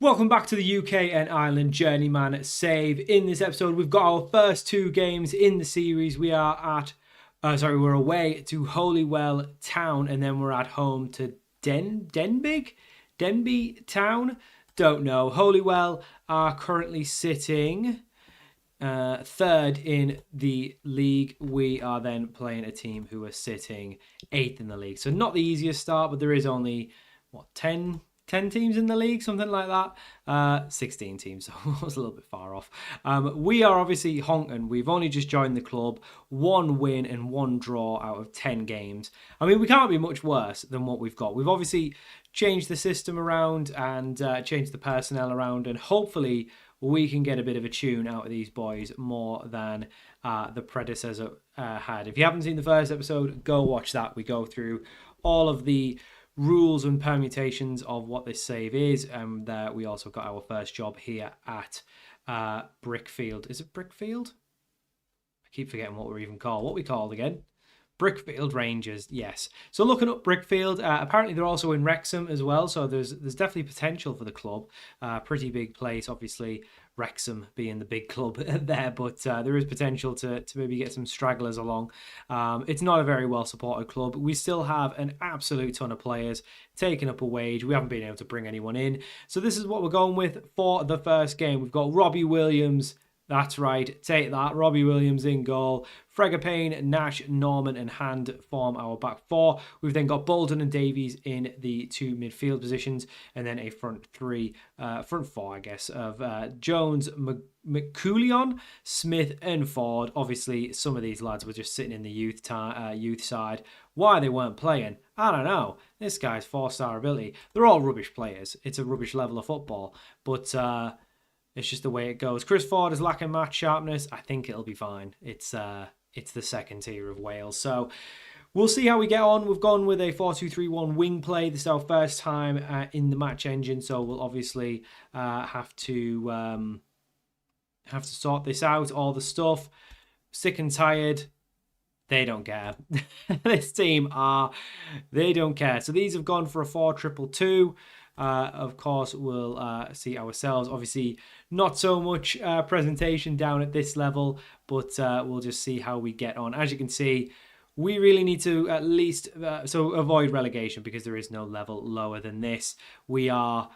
Welcome back to the UK and Ireland Journeyman save. In this episode, we've got our first two games in the series. We are we're away to Holywell Town, and then we're at home to Denbigh Town. Don't know. Holywell are currently sitting third in the league. We are then playing a team who are sitting 8th in the league. So not the easiest start, but there is only, 10 teams in the league, something like that. 16 teams, so I was a little bit far off. We are obviously honking. We've only just joined the club. 1 win and 1 draw out of 10 games. I mean, we can't be much worse than what we've got. We've obviously changed the system around and changed the personnel around, and hopefully we can get a bit of a tune out of these boys more than the predecessor had. If you haven't seen the first episode, go watch that. We go through all of the rules and permutations of what this save is, and we also got our first job here at Brickfield. Is it Brickfield? I keep forgetting what we're even called. What we called again? Brickfield Rangers, yes. So looking up Brickfield, apparently they're also in Wrexham as well, so there's definitely potential for the club. Pretty big place, obviously, Wrexham being the big club there, but there is potential to maybe get some stragglers along. It's not a very well supported club. We still have an absolute ton of players taking up a wage. We haven't been able to bring anyone in. So this is what we're going with for the first game. We've got Robbie Williams. That's right, take that. Robbie Williams in goal. Payne, Nash, Norman and Hand form our back four. We've then got Bolden and Davies in the 2 midfield positions, and then a front four, I guess, of Jones, McCoulion, Smith and Ford. Obviously, some of these lads were just sitting in the youth side. Why they weren't playing, I don't know. This guy's 4-star ability. They're all rubbish players. It's a rubbish level of football, but it's just the way it goes. Chris Ford is lacking match sharpness. I think it'll be fine. It's the second tier of Wales. So we'll see how we get on. We've gone with a 4-2-3-1 wing play. This is our first time in the match engine, so we'll obviously have to sort this out. All the stuff. Sick and tired. They don't care. This team they don't care. So these have gone for a 4-2-2. Of course, we'll see ourselves. Obviously, not so much presentation down at this level, but we'll just see how we get on. As you can see, we really need to at least avoid relegation, because there is no level lower than this. We are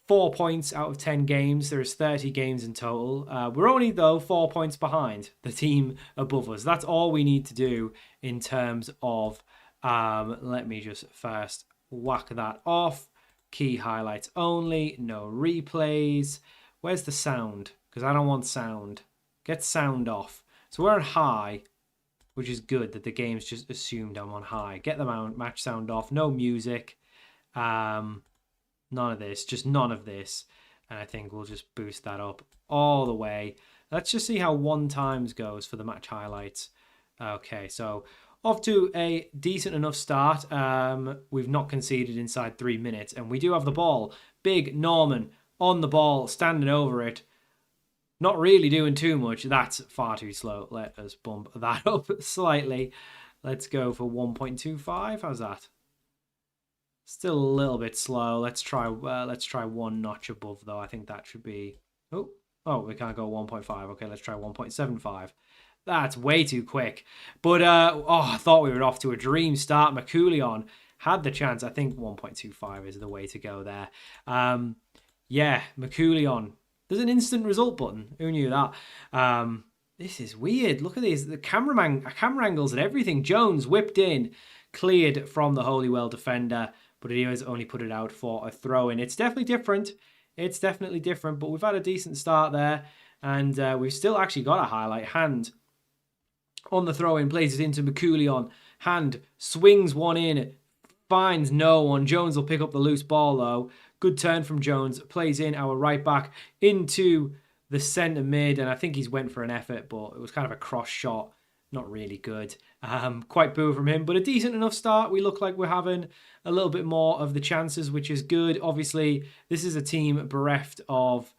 4 points out of 10 games. There's 30 games in total. We're only, though, 4 points behind the team above us. That's all we need to do in terms of... let me just first whack that off. Key highlights only, no replays. Where's the sound? Because I don't want sound. Get sound off. So we're on high, which is good that the game's just assumed I'm on high. Get the match sound off. No music. None of this. Just none of this. And I think we'll just boost that up all the way. Let's just see how 1 times goes for the match highlights. Okay, so... off to a decent enough start. We've not conceded inside 3 minutes, and we do have the ball. Big Norman on the ball, standing over it. Not really doing too much. That's far too slow. Let us bump that up slightly. Let's go for 1.25. How's that? Still a little bit slow. Let's try 1 notch above, though. I think that should be... Oh, we can't go 1.5. Okay, let's try 1.75. That's way too quick. But, I thought we were off to a dream start. McCoulion had the chance. I think 1.25 is the way to go there. Yeah, McCoulion. There's an instant result button. Who knew that? This is weird. Look at these. The camera angles and everything. Jones whipped in, cleared from the Holywell defender, but he has only put it out for a throw-in. It's definitely different. But we've had a decent start there, and we've still actually got a highlight. Hand on the throw-in, plays it into McCoulion. Hand swings one in, finds no one. Jones will pick up the loose ball, though. Good turn from Jones. Plays in our right back into the centre mid, and I think he's went for an effort, but it was kind of a cross shot. Not really good. Quite poor from him, but a decent enough start. We look like we're having a little bit more of the chances, which is good. Obviously, this is a team bereft of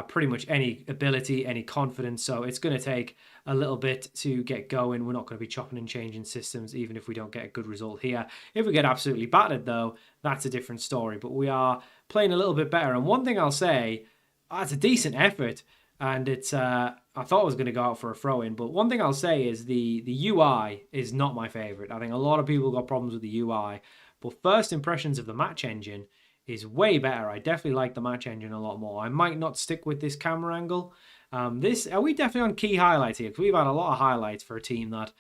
pretty much any ability, any confidence. So it's going to take a little bit to get going. We're not going to be chopping and changing systems, even if we don't get a good result here. If we get absolutely battered, though, that's a different story. But we are playing a little bit better. And one thing I'll say, it's a decent effort. And it's I thought I was going to go out for a throw-in, but one thing I'll say is the UI is not my favourite. I think a lot of people got problems with the UI, but first impressions of the match engine is way better. I definitely like the match engine a lot more. I might not stick with this camera angle. Are we definitely on key highlights here? Because we've had a lot of highlights for a team that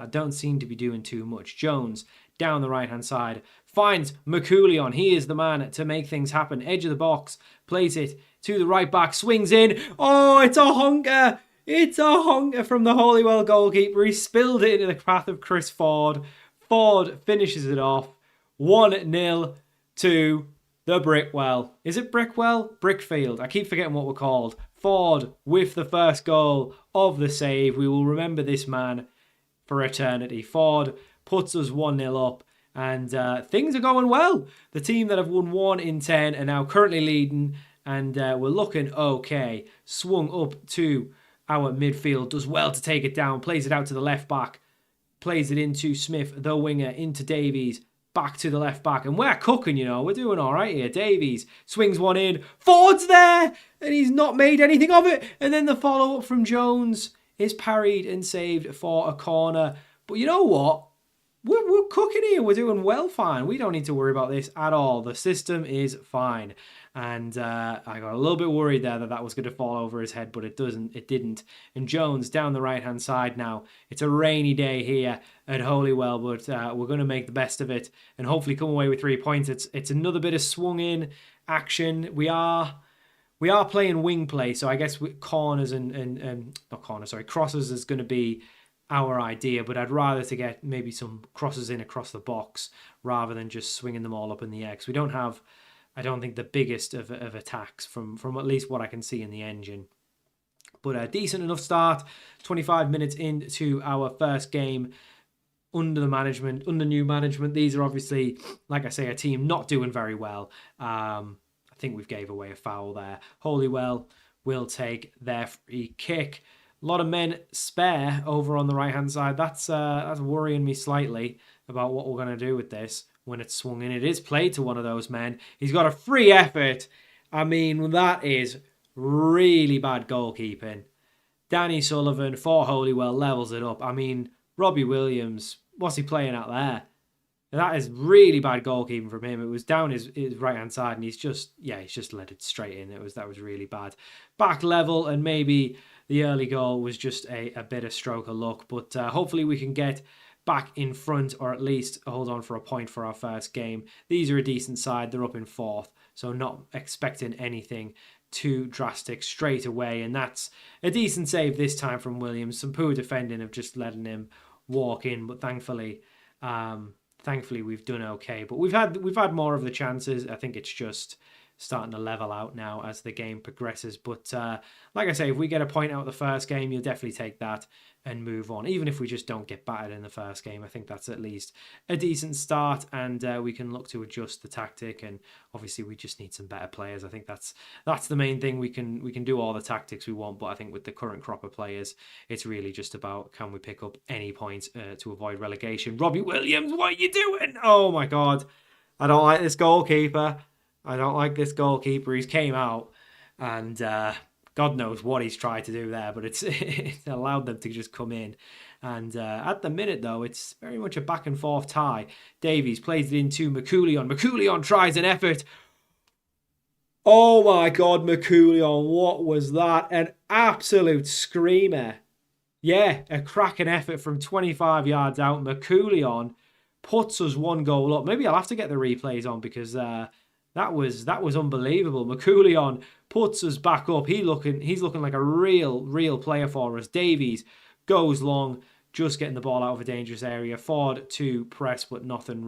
don't seem to be doing too much. Jones down the right-hand side finds McCoolion. He is the man to make things happen. Edge of the box, plays it to the right back, swings in. Oh, it's a honker. It's a honker from the Holywell goalkeeper. He spilled it into the path of Chris Ford. Ford finishes it off. 1-0 to the Brickwell. Is it Brickwell? Brickfield. I keep forgetting what we're called. Ford with the first goal of the save. We will remember this man for eternity. Ford puts us 1-0 up. And things are going well. The team that have won 1 in 10 are now currently leading. And we're looking okay. Swung up to our midfield. Does well to take it down. Plays it out to the left back. Plays it into Smith, the winger, into Davies. Back to the left back. And we're cooking, you know. We're doing all right here. Davies swings one in. Ford's there! And he's not made anything of it. And then the follow-up from Jones is parried and saved for a corner. But you know what? We're cooking here. We're doing well fine. We don't need to worry about this at all. The system is fine. And I got a little bit worried there that was going to fall over his head, but it doesn't. It didn't. And Jones down the right-hand side now. It's a rainy day here at Holywell, but we're going to make the best of it and hopefully come away with 3 points. It's another bit of swung-in action. We are playing wing play, so I guess with corners crosses is going to be our idea, but I'd rather to get maybe some crosses in across the box rather than just swinging them all up in the air. 'Cause we don't have, I don't think, the biggest of attacks from at least what I can see in the engine. But a decent enough start, 25 minutes into our first game under new management. These are obviously, like I say, a team not doing very well. I think we've gave away a foul there. Holywell will take their free kick. A lot of men spare over on the right-hand side. That's worrying me slightly about what we're going to do with this when it's swung in. It is played to one of those men. He's got a free effort. I mean, that is really bad goalkeeping. Danny Sullivan for Holywell levels it up. I mean, Robbie Williams, what's he playing out there? That is really bad goalkeeping from him. It was down his right-hand side, and he's just let it straight in. That was really bad. Back level, and maybe the early goal was just a bit of stroke of luck. But hopefully we can get back in front, or at least hold on for a point for our first game. These are a decent side. They're up in 4th, so not expecting anything too drastic straight away. And that's a decent save this time from Williams. Some poor defending of just letting him walk in, but thankfully we've done okay. But we've had more of the chances. I think it's just starting to level out now as the game progresses. But like I say, if we get a point out of the first game, you'll definitely take that and move on. Even if we just don't get battered in the first game, I think that's at least a decent start, and we can look to adjust the tactic. And obviously we just need some better players. I think that's the main thing. We can do all the tactics we want, but I think with the current crop of players, it's really just about, can we pick up any points to avoid relegation. Robbie Williams, what are you doing? Oh my God. I don't like this goalkeeper. He's came out and God knows what he's tried to do there, but it's allowed them to just come in. And at the minute, though, it's very much a back and forth tie. Davies plays it into McCoolion. McCoolion tries an effort. Oh my God, McCoolion, what was that? An absolute screamer. Yeah, a cracking effort from 25 yards out. McCoolion puts us 1 goal up. Maybe I'll have to get the replays on, because that was unbelievable. McCoolion puts us back up. He's looking like a real player for us. Davies goes long, just getting the ball out of a dangerous area. Ford to press, but nothing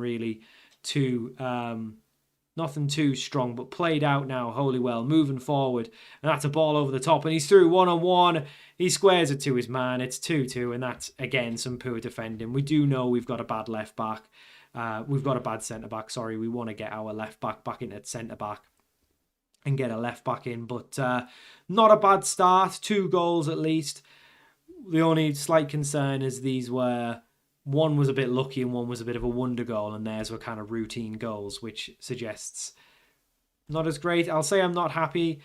too strong. But played out now. Holywell moving forward, and that's a ball over the top, and he's through 1-on-1. He squares it to his man. It's 2-2, and that's again some poor defending. We do know we've got a bad left back. We've got a bad centre-back, sorry. We want to get our left-back back into centre-back. and get a left back in. But not a bad start. 2 goals at least. The only slight concern is these were, one was a bit lucky and one was a bit of a wonder goal, and theirs were kind of routine goals, which suggests not as great. I'll say I'm not happy.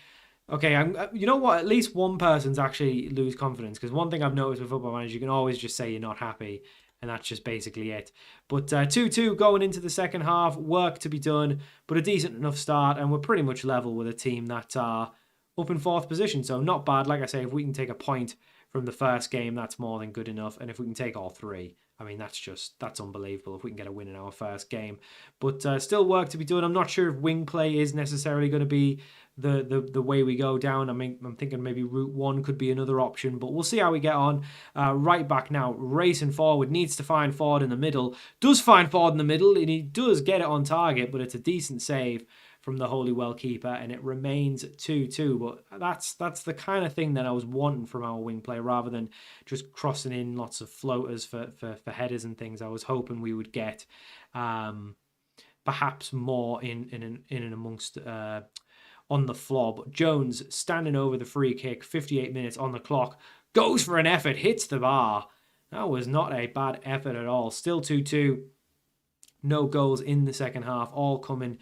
Okay, you know what? At least one person's actually lose confidence, because one thing I've noticed with Football Manager, you can always just say you're not happy, and that's just basically it. But 2-2 going into the second half, work to be done, but a decent enough start, and we're pretty much level with a team that are up in 4th position, so not bad. Like I say, if we can take a point from the first game, that's more than good enough, and if we can take all 3, I mean, that's unbelievable if we can get a win in our first game. But still work to be done. I'm not sure if wing play is necessarily going to be the way we go down. I mean, I'm thinking maybe route 1 could be another option, but we'll see how we get on. Right back now, racing forward, needs to find Ford in the middle. Does find Ford in the middle, and he does get it on target, but it's a decent save from the Holywell keeper, and it remains 2-2. But that's the kind of thing that I was wanting from our wing play, rather than just crossing in lots of floaters for headers and things. I was hoping we would get perhaps more in and amongst on the floor. But Jones standing over the free kick, 58 minutes on the clock, goes for an effort, hits the bar. That was not a bad effort at all. Still 2-2. No goals in the second half, all coming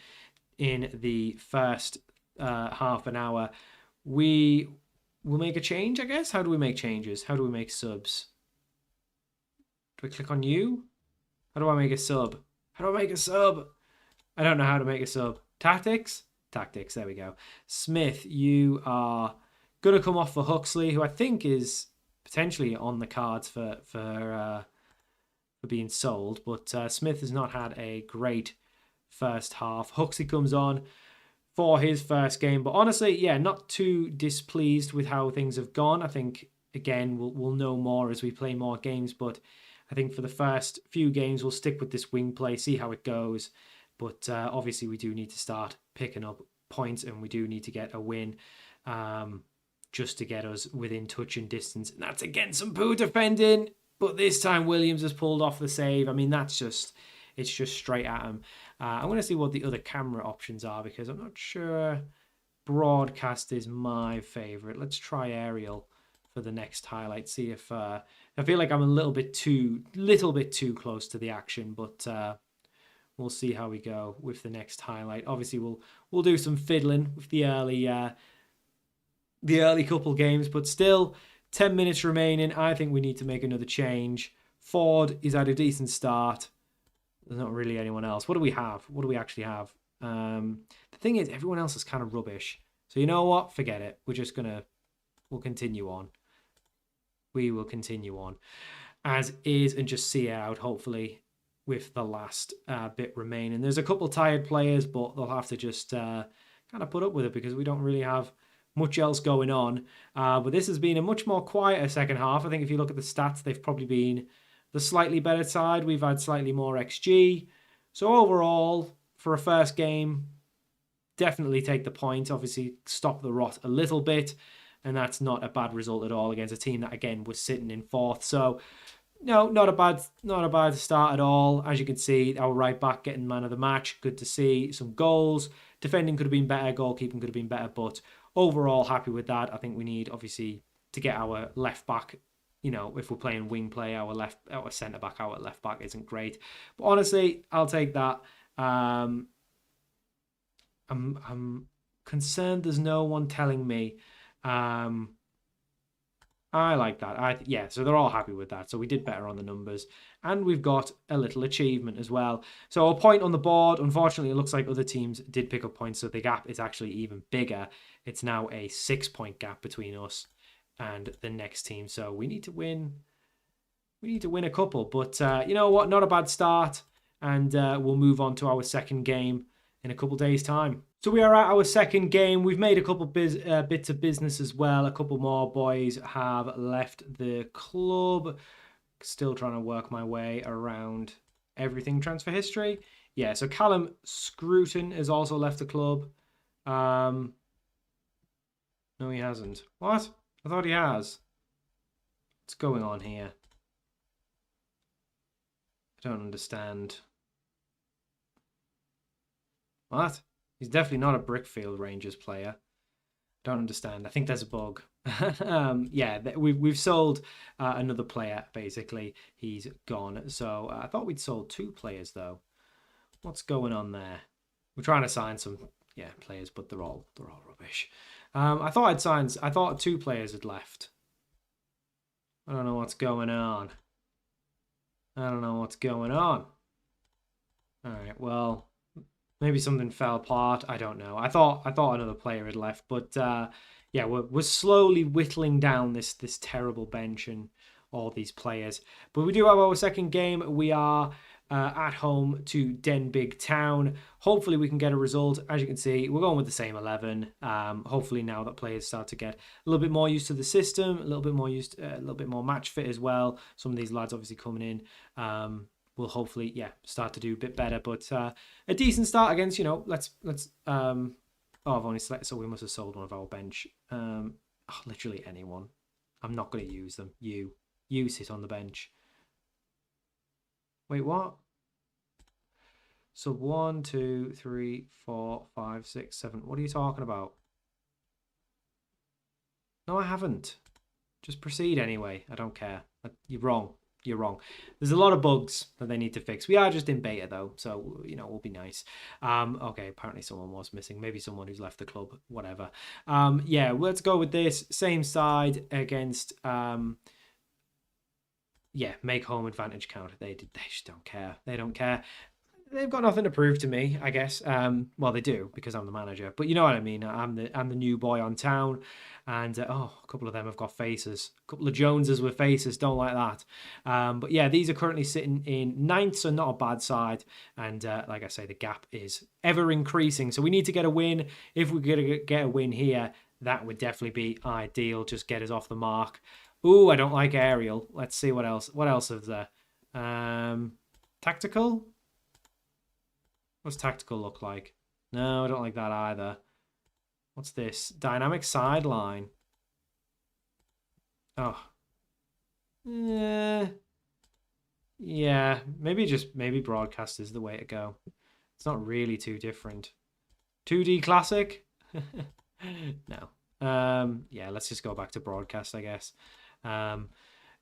in the first half an hour. We will make a change, I guess. How do we make changes? How do we make subs? Do I click on you? How do I make a sub? How do I make a sub? I don't know how to make a sub. Tactics? Tactics, there we go. Smith, you are going to come off for Huxley, who I think is potentially on the cards for being sold. But Smith has not had a great first half. Huxley comes on for his first game, but honestly, yeah, not too displeased with how things have gone. I think, again, we'll know more as we play more games, but I think for the first few games, we'll stick with this wing play, see how it goes. But obviously, we do need to start picking up points, and we do need to get a win just to get us within touch and distance. And that's against some poor defending, but this time Williams has pulled off the save. I mean, it's just straight at him. I'm going to see what the other camera options are, because I'm not sure broadcast is my favorite. Let's try aerial for the next highlight. See if I feel like I'm a little bit too close to the action, but we'll see how we go with the next highlight. Obviously, we'll do some fiddling with the early couple games, but still 10 minutes remaining. I think we need to make another change. Ford is at a decent start. There's not really anyone else. What do we have? What do we actually have? The thing is, everyone else is kind of rubbish. So you know what? Forget it. We'll continue on. We will continue on as is and just see it out, hopefully, with the last bit remaining. There's a couple tired players, but they'll have to just kind of put up with it, because we don't really have much else going on. But this has been a much more quieter second half. I think if you look at the stats, they've probably been the slightly better side. We've had slightly more XG. So overall, for a first game, definitely take the point. Obviously, stop the rot a little bit. And that's not a bad result at all against a team that, again, was sitting in 4th. So, no, not a bad start at all. As you can see, our right back getting man of the match. Good to see. Some goals. Defending could have been better. Goalkeeping could have been better. But overall, happy with that. I think we need, obviously, to get our left back. You know, if we're playing wing play, our centre back, our left back isn't great. But honestly, I'll take that. I'm concerned there's no one telling me. I like that. So they're all happy with that. So we did better on the numbers, and we've got a little achievement as well. So a point on the board. Unfortunately, it looks like other teams did pick up points, so the gap is actually even bigger. It's now a 6-point gap between us and the next team. So we need to win. We need to win a couple, but you know what? Not a bad start, and we'll move on to our second game in a couple days' time. So we are at our second game. We've made a couple bits of business as well. A couple more boys have left the club. Still trying to work my way around everything transfer history. Yeah, so Callum Scruton has also left the club. No, he hasn't. What? I thought he has. What's going on here? I don't understand. What? He's definitely not a Brickfield Rangers player. Don't understand. I think there's a bug. Yeah, we've sold another player, basically. He's gone. So I thought we'd sold 2 players, though. What's going on there? We're trying to sign some, players, but they're all rubbish. I thought 2 players had left. I don't know what's going on. All right, well, maybe something fell apart. I don't know. I thought another player had left, but yeah, we're slowly whittling down this terrible bench and all these players. But we do have our second game. We are at home to Denbigh Town. Hopefully we can get a result. As you can see, we're going with the same 11. Hopefully now that players start to get a little bit more used to the system, a little bit more match fit as well. Some of these lads obviously coming in will hopefully start to do a bit better. But a decent start against, let's I've only selected, so we must have sold one of our bench. Literally anyone. I'm not going to use them. You sit on the bench. Wait, what? So 1, 2, 3, 4, 5, 6, 7. What are you talking about? No, I haven't. Just proceed anyway. I don't care. You're wrong. There's a lot of bugs that they need to fix. We are just in beta though, so we'll be nice. Okay, apparently someone was missing. Maybe someone who's left the club. Whatever. Yeah, let's go with this same side against. Make home advantage count. They just don't care. They don't care. They've got nothing to prove to me, I guess. Well, they do because I'm the manager. But you know what I mean. I'm the new boy on town, and a couple of them have got faces. A couple of Joneses with faces. Don't like that. But yeah, these are currently sitting in 9th, so not a bad side. And like I say, the gap is ever increasing. So we need to get a win. If we get a win here, that would definitely be ideal. Just get us off the mark. Ooh, I don't like aerial. Let's see what else. What else is there? Tactical. What's tactical look like? No, I don't like that either. What's this? Dynamic sideline. Oh. Yeah. Maybe broadcast is the way to go. It's not really too different. 2D classic? No. Yeah, let's just go back to broadcast, I guess.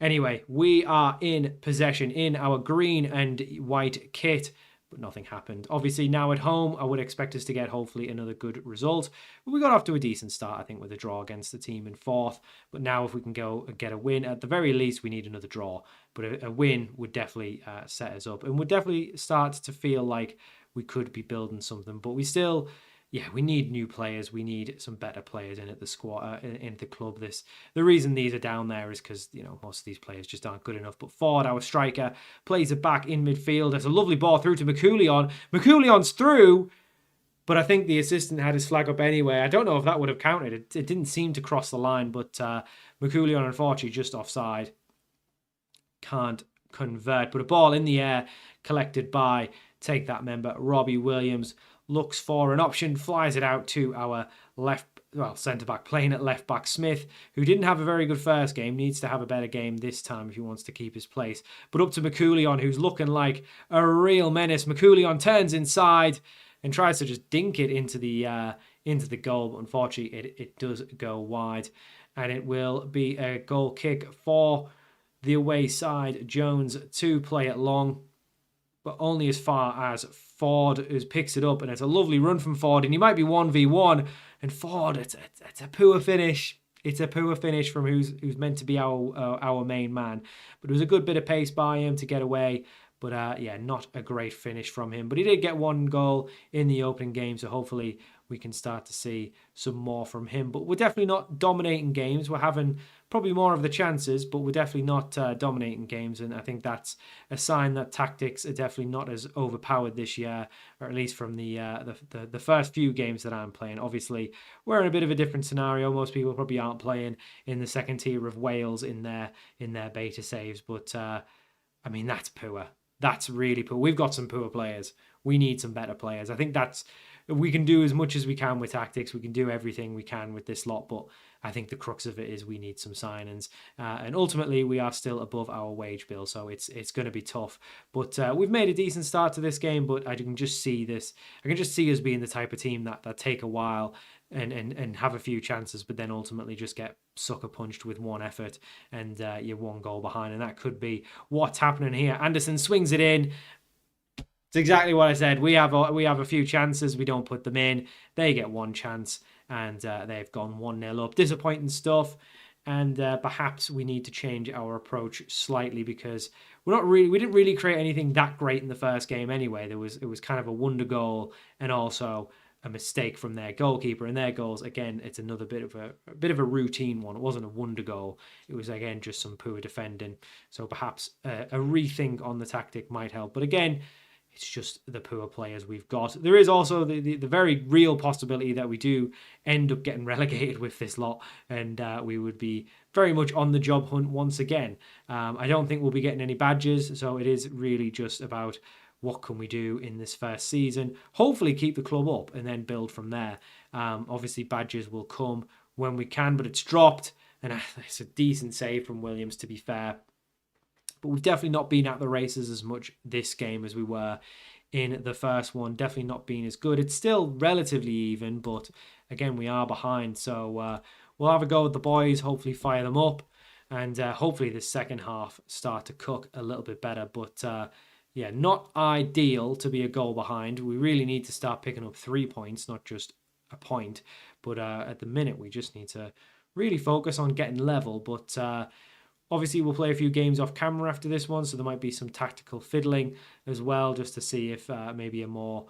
Anyway, we are in possession in our green and white kit. But nothing happened. Obviously, now at home, I would expect us to get hopefully another good result. But we got off to a decent start, I think, with a draw against the team in 4th. But now if we can go and get a win, at the very least, we need another draw. But a win would definitely set us up and would definitely start to feel like we could be building something. But we still... we need new players. We need some better players in at the squad, in the club. The reason these are down there is because most of these players just aren't good enough. But Ford, our striker, plays it back in midfield. There's a lovely ball through to McCoulion. McCoulion's through, but I think the assistant had his flag up anyway. I don't know if that would have counted. It didn't seem to cross the line, but McCoulion unfortunately just offside. Can't convert, but a ball in the air collected by take that member Robbie Williams. Looks for an option, flies it out to our centre-back playing at left-back Smith, who didn't have a very good first game, needs to have a better game this time if he wants to keep his place. But up to McCoulion, who's looking like a real menace. McCoulion turns inside and tries to just dink it into the goal, but unfortunately it does go wide. And it will be a goal kick for the away side. Jones to play it long, but only as far as Ford picks it up, and it's a lovely run from Ford, and he might be 1v1, and Ford, it's a poor finish. It's a poor finish from who's meant to be our main man. But it was a good bit of pace by him to get away. But not a great finish from him. But he did get 1 goal in the opening game, so hopefully we can start to see some more from him. But we're definitely not dominating games. We're having probably more of the chances, but we're definitely not dominating games. And I think that's a sign that tactics are definitely not as overpowered this year, or at least from the first few games that I'm playing. Obviously, we're in a bit of a different scenario. Most people probably aren't playing in the second tier of Wales in their beta saves, but I mean, that's poor. That's really poor. We've got some poor players. We need some better players. I think that's we can do as much as we can with tactics. We can do everything we can with this lot, but I think the crux of it is we need some signings, and ultimately we are still above our wage bill, so it's going to be tough. But we've made a decent start to this game, but I can just see this. I can just see us being the type of team that take a while and have a few chances, but then ultimately just get sucker punched with one effort and you're one goal behind, and that could be what's happening here. Anderson swings it in. It's exactly what I said. We have a few chances. We don't put them in. They get one chance, and they've gone 1-0 up. Disappointing stuff, and perhaps we need to change our approach slightly because we didn't really create anything that great in the first game anyway. It was kind of a wonder goal and also a mistake from their goalkeeper, and their goals again. It's another bit of a routine one. It wasn't a wonder goal. It was again just some poor defending. So perhaps a rethink on the tactic might help. But again, it's just the poor players we've got. There is also the very real possibility that we do end up getting relegated with this lot, and we would be very much on the job hunt once again. I don't think we'll be getting any badges, so it is really just about what can we do in this first season. Hopefully keep the club up and then build from there. Obviously badges will come when we can, but it's dropped, and it's a decent save from Williams, to be fair. But we've definitely not been at the races as much this game as we were in the first one. Definitely not been as good. It's still relatively even, but again, we are behind. So we'll have a go with the boys, hopefully fire them up, and hopefully the second half start to cook a little bit better. But yeah, not ideal to be a goal behind. We really need to start picking up 3 points, not just a point. But at the minute, we just need to really focus on getting level. But obviously, we'll play a few games off camera after this one, so there might be some tactical fiddling as well, just to see if maybe a more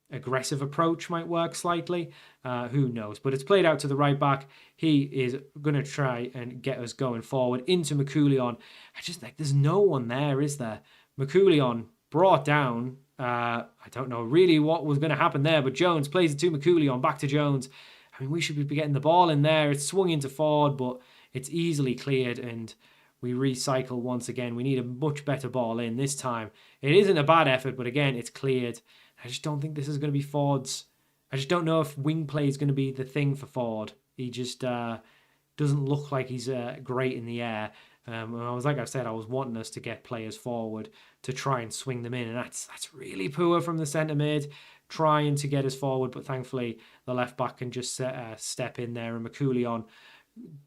aggressive approach might work slightly. Who knows? But it's played out to the right back. He is going to try and get us going forward into McCoulion. I just think there's no one there, is there? McCoulion brought down. I don't know really what was going to happen there, but Jones plays it to McCoulion, back to Jones. I mean, we should be getting the ball in there. It's swung into Ford, but it's easily cleared, and we recycle once again. We need a much better ball in this time. It isn't a bad effort, but again, it's cleared. I just don't think this is going to be Ford's. I just don't know if wing play is going to be the thing for Ford. He just doesn't look like he's great in the air. Like I said, I was wanting us to get players forward to try and swing them in, and that's really poor from the centre mid, trying to get us forward. But thankfully, the left back can just step in there, and McCoulion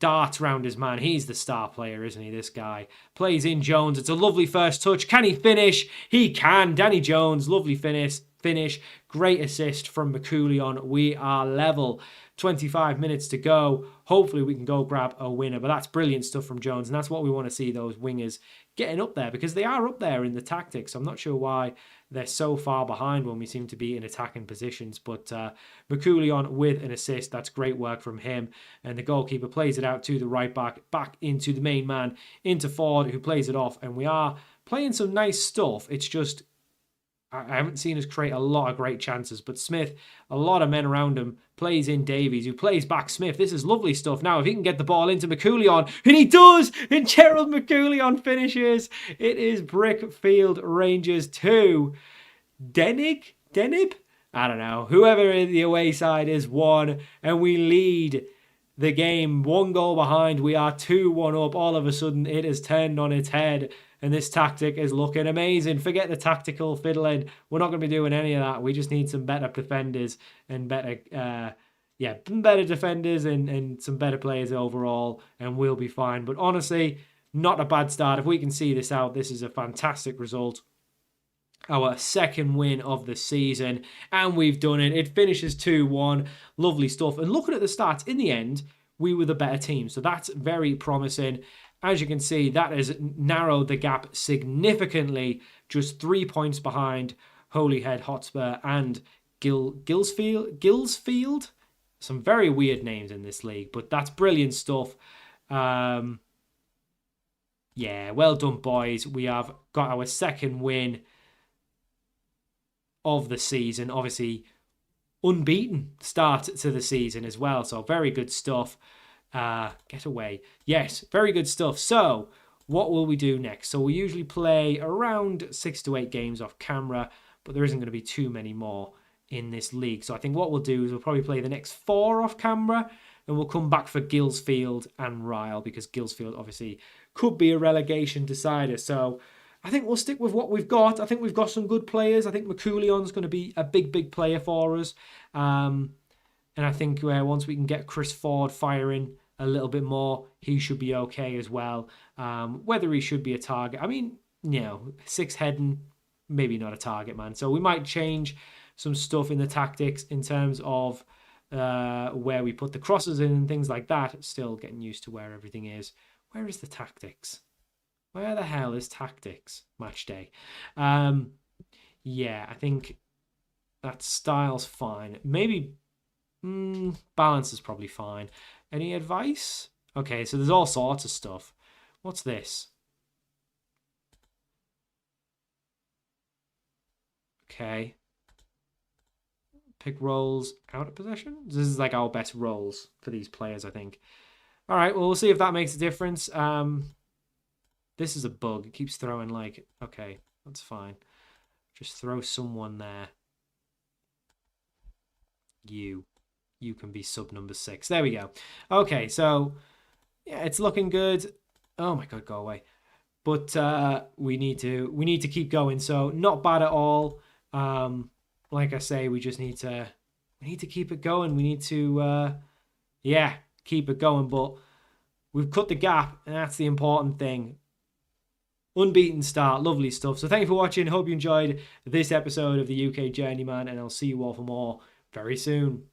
darts round his man. He's the star player, isn't he? This guy plays in Jones. It's a lovely first touch. Can he finish? He can. Danny Jones, lovely finish. Great assist from McCoulion. We are level. 25 minutes to go. Hopefully we can go grab a winner, but that's brilliant stuff from Jones, and that's what we want to see, those wingers getting up there, because they are up there in the tactics. I'm not sure why they're so far behind when we seem to be in attacking positions, but McCoulion with an assist. That's great work from him, and the goalkeeper plays it out to the right back into the main man, into Ford, who plays it off, and we are playing some nice stuff. It's just I haven't seen us create a lot of great chances, but Smith, a lot of men around him, plays in Davies, who plays back Smith. This is lovely stuff. Now, if he can get the ball into McCoulion, and he does, and Gerald McCoulion finishes. It is Brickfield Rangers 2. Denbigh? I don't know. Whoever the away side is 1, and we lead the game 1 goal behind. We are 2-1 up. All of a sudden, it has turned on its head. And this tactic is looking amazing. Forget the tactical fiddling. We're not going to be doing any of that. We just need some better defenders and better defenders and some better players overall, and we'll be fine. But honestly, not a bad start. If we can see this out, this is a fantastic result. Our second win of the season, and we've done it. It finishes 2-1. Lovely stuff. And looking at the stats, in the end, we were the better team. So that's very promising. As you can see, that has narrowed the gap significantly, just 3 points behind Holyhead Hotspur and Gillsfield. Some very weird names in this league, but that's brilliant stuff. Yeah, well done, boys. We have got our second win of the season. Obviously, unbeaten start to the season as well, so very good stuff. Get away. Yes, very good stuff. So, what will we do next? So, we usually play around 6 to 8 games off camera, but there isn't going to be too many more in this league. So I think what we'll do is we'll probably play the next 4 off camera, and we'll come back for Guilsfield and Ryle, because Guilsfield obviously could be a relegation decider. So I think we'll stick with what we've got. I think we've got some good players. I think McCoolion's going to be a big player for us. And I think once we can get Chris Ford firing a little bit more, he should be okay as well. Whether he should be a target, I mean, 6 heading, maybe not a target man. So we might change some stuff in the tactics in terms of where we put the crosses in and things like that. Still getting used to where everything is. Where is the tactics? Where the hell is tactics? Match day. Yeah, I think that style's fine. Maybe balance is probably fine. Any advice? Okay, so there's all sorts of stuff. What's this? Okay. Pick roles out of possession. This is like our best roles for these players, I think. All right, well, we'll see if that makes a difference. This is a bug. It keeps throwing okay, that's fine. Just throw someone there. You can be sub number 6. There we go. Okay, so yeah, it's looking good. Oh my God, go away. But we need to keep going. So not bad at all. Like I say, we just need to keep it going. We need to keep it going. But we've cut the gap, and that's the important thing. Unbeaten start, lovely stuff. So thank you for watching. Hope you enjoyed this episode of the UK Journeyman, and I'll see you all for more very soon.